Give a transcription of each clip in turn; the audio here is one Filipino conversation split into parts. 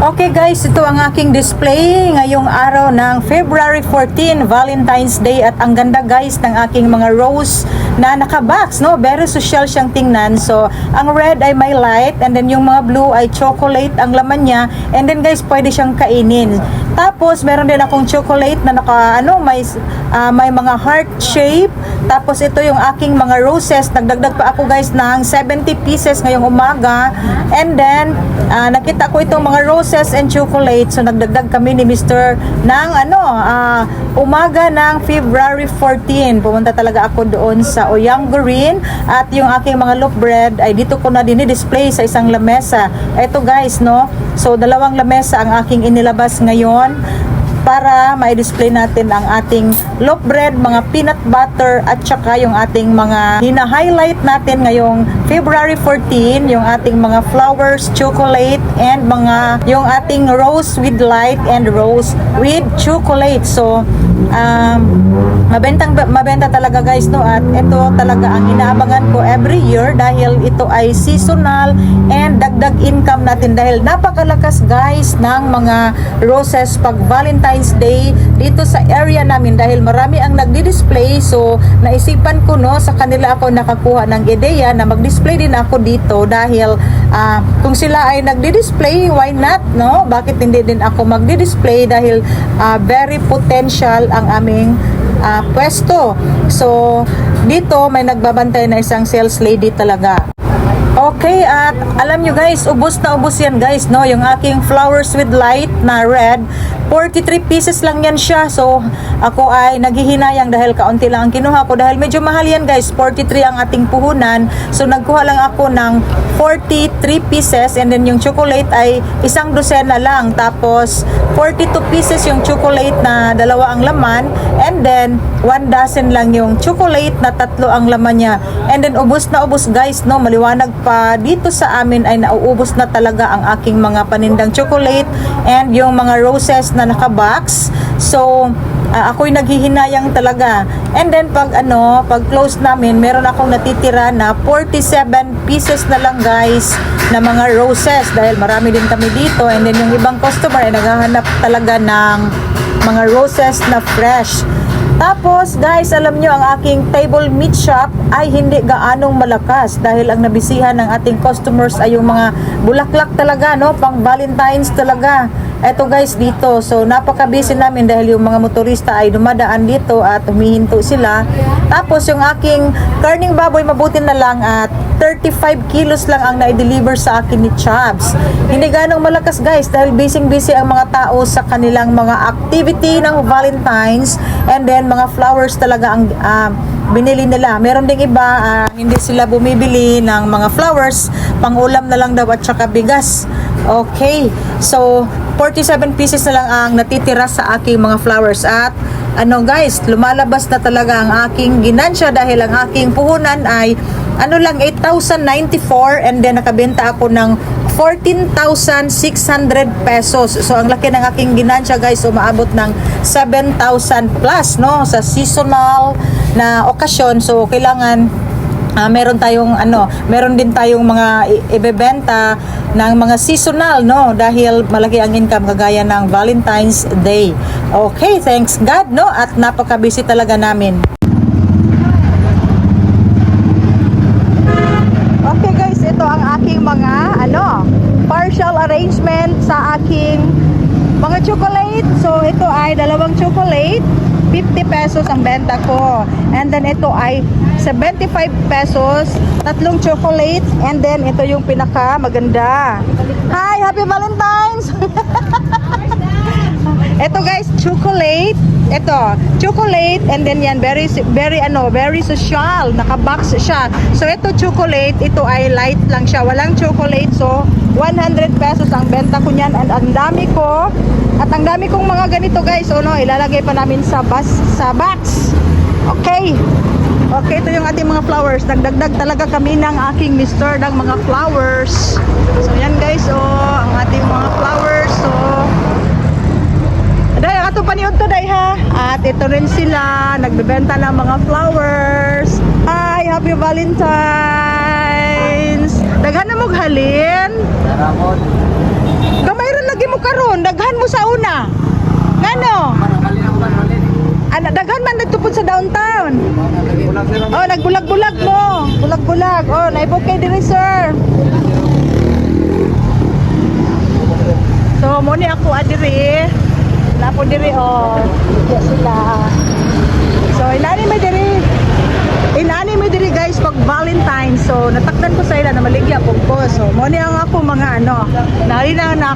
Okay guys, ito ang aking display ngayong araw ng February 14, Valentine's Day, at ang ganda guys ng aking mga rose na nakabox, no? Very social siyang tingnan. So, ang red ay may light, and then yung mga blue ay chocolate ang laman niya, and then guys, pwede siyang kainin. Tapos, meron din akong chocolate na may mga heart shape. Tapos, ito yung aking mga roses. Nagdagdag pa ako guys ng 70 pieces ngayong umaga. And then, nakita ko itong mga roses and chocolate. So, nagdagdag kami ni Mr. ng umaga ng February 14. Pumunta talaga ako doon sa Oyanggurin. At yung aking mga loaf bread ay dito ko na dinidisplay sa isang lamesa. Ito guys, no? So, dalawang lamesa ang aking inilabas ngayon para ma-display natin ang ating loaf bread, mga peanut butter, at saka yung ating mga hina-highlight natin ngayong February 14, yung ating mga flowers, chocolate, and yung ating rose with light and rose with chocolate. So, mabenta talaga guys, no? At ito talaga ang inaabangan ko every year dahil ito ay seasonal and dagdag income natin dahil napakalakas guys ng mga roses pag Valentine's Day dito sa area namin dahil marami ang nagdi-display. So naisipan ko, no, sa kanila ako nakakuha ng ideya na mag-display din ako dito dahil kung sila ay nagdi-display, why not, no? Bakit hindi din ako magdi-display dahil very potential ang aming pwesto. So dito may nagbabantay na isang sales lady talaga. Okay, at alam nyo guys, ubos na ubos yan guys, no? Yung aking flowers with light na red, 43 pieces lang yan siya. So, ako ay naghihinayang dahil kaunti lang ang kinuha ko dahil medyo mahal yan guys, 43 ang ating puhunan. So, nagkuha lang ako ng 43 pieces, and then yung chocolate ay isang dosena lang. Tapos, 42 pieces yung chocolate na dalawa ang laman, and then 1 dozen lang yung chocolate na 3 ang laman niya. And then, ubos na ubos guys, no? Maliwanag pa dito sa amin ay nauubos na talaga ang aking mga panindang chocolate and yung mga roses na nakabox. So ako'y naghihinayang talaga. And then pag close namin, meron akong natitira na 47 pieces na lang guys na mga roses dahil marami din kami dito, and then yung ibang customer ay naghahanap talaga ng mga roses na fresh. Tapos guys, alam nyo, ang aking table meat shop ay hindi gaanong malakas dahil ang nabisihan ng ating customers ay yung mga bulaklak talaga, no? Pang Valentine's talaga. Eto guys dito. So napaka-busy namin dahil yung mga motorista ay dumadaan dito at humihinto sila. Tapos yung aking karning baboy, mabuti na lang at 35 kilos lang ang na-deliver sa akin ni Chubbs. Hindi ganong malakas guys dahil busy ang mga tao sa kanilang mga activity ng Valentine's, and then mga flowers talaga ang binili nila. Meron ding iba, hindi sila bumibili ng mga flowers, pang-ulam na lang daw at saka bigas. Okay, so 47 pieces na lang ang natitira sa aking mga flowers. At guys, lumalabas na talaga ang aking ginansya dahil ang aking puhunan ay lang 8,094, and then nakabenta ako ng 14,600 pesos. So ang laki ng aking ginansya guys, umaabot ng 7,000 plus, no, sa seasonal na okasyon. So kailangan meron din tayong mga ibebenta ng mga seasonal, no, dahil malaki ang income kagaya ng Valentine's Day. Okay, thanks God, no, at napaka-busy talaga namin. Okay guys, ito ang aking mga partial arrangement sa aking mga chocolate. So ito ay dalawang chocolate, 50 pesos ang benta ko. And then ito ay 75 pesos, 3 chocolates, and then ito yung pinaka maganda. Hi, happy Valentine's. Ito guys, chocolate. Ito, chocolate, and then yan very social, nakabox siya. So ito chocolate, ito ay light lang siya, walang chocolate. So 100 pesos ang benta ko niyan, and ang dami ko. At ang dami kong mga ganito guys, ilalagay pa namin sa box. Okay. Okay, ito yung ating mga flowers. Nagdagdag talaga kami ng aking mister ng mga flowers. So yan guys, ang ating mga flowers. So dahil ato paniod to day ha. At ito rin sila, nagbebenta ng mga flowers. Hi, happy Valentine's. Daghan na mo halin. Gamay rin lagi mo mo sa una? Ngano? Ana daghan man nagtupod sa downtown. Oh, nagbulag-bulag mo. Bulag-bulag. Oh, naibukay diri, sir. So, mo ni ako adiri. Napo diri oh. Diya sila. So, inani may diri guys pag Valentine. So, natakdan ko sa ila na maligya po ko. So, mo ni ang ako mga ano. Nahalinan na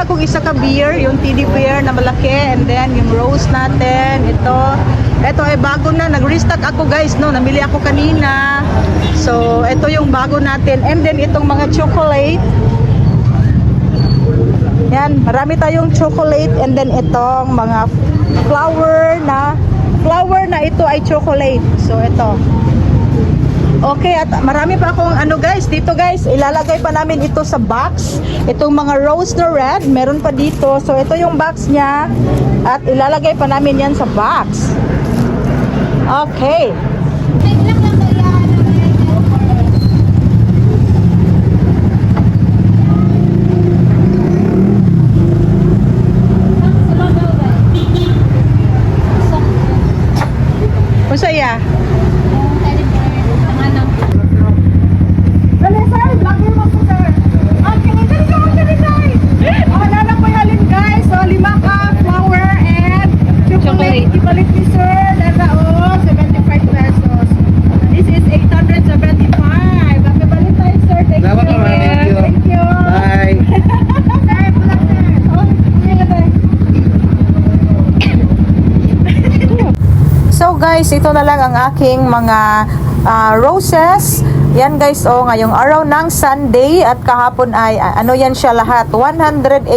akong isa ka beer, yung teddy bear na malaki, and then yung rose natin, ito ay bago na, nag-restock ako guys, no, namili ako kanina. So, ito yung bago natin, and then itong mga chocolate. Yan, marami tayong chocolate, and then itong mga flower na ito ay chocolate. So, ito. Okay, at marami pa akong ano guys, dito guys, ilalagay pa namin ito sa box. Itong mga rose na red, meron pa dito. So, ito yung box niya. At ilalagay pa namin yan sa box. Okay. Masaya. Dali, sir. Vlogger mo po, sir. Okay, dali, sir. Oh, nana po yalin, guys. So, 5 ka flower and chocolate. Ipalit ni sir. Nana, oh, 75 pesos. This is 875. Happy Valentine's, sir. Thank you. Thank you. Bye. Sir, bulak, sir. Oh, so guys, ito na lang ang aking mga roses. Yan guys, oh, ngayong araw ng Sunday at kahapon ay ano yan siya lahat, 184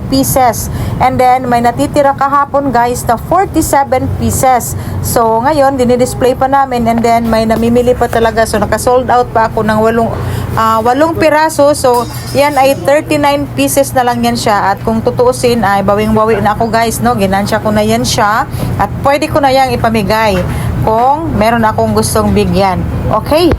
pieces. And then may natitira kahapon guys na 47 pieces. So ngayon dinidisplay pa namin, and then may namimili pa talaga. So naka-sold out pa ako ng 8 piraso. So yan ay 39 pieces na lang yan siya. At kung tutuusin ay bawing-bawi na ako guys, no? Ginansya ko na yan siya. At pwede ko na yang ipamigay kung meron akong gustong bigyan. Okay?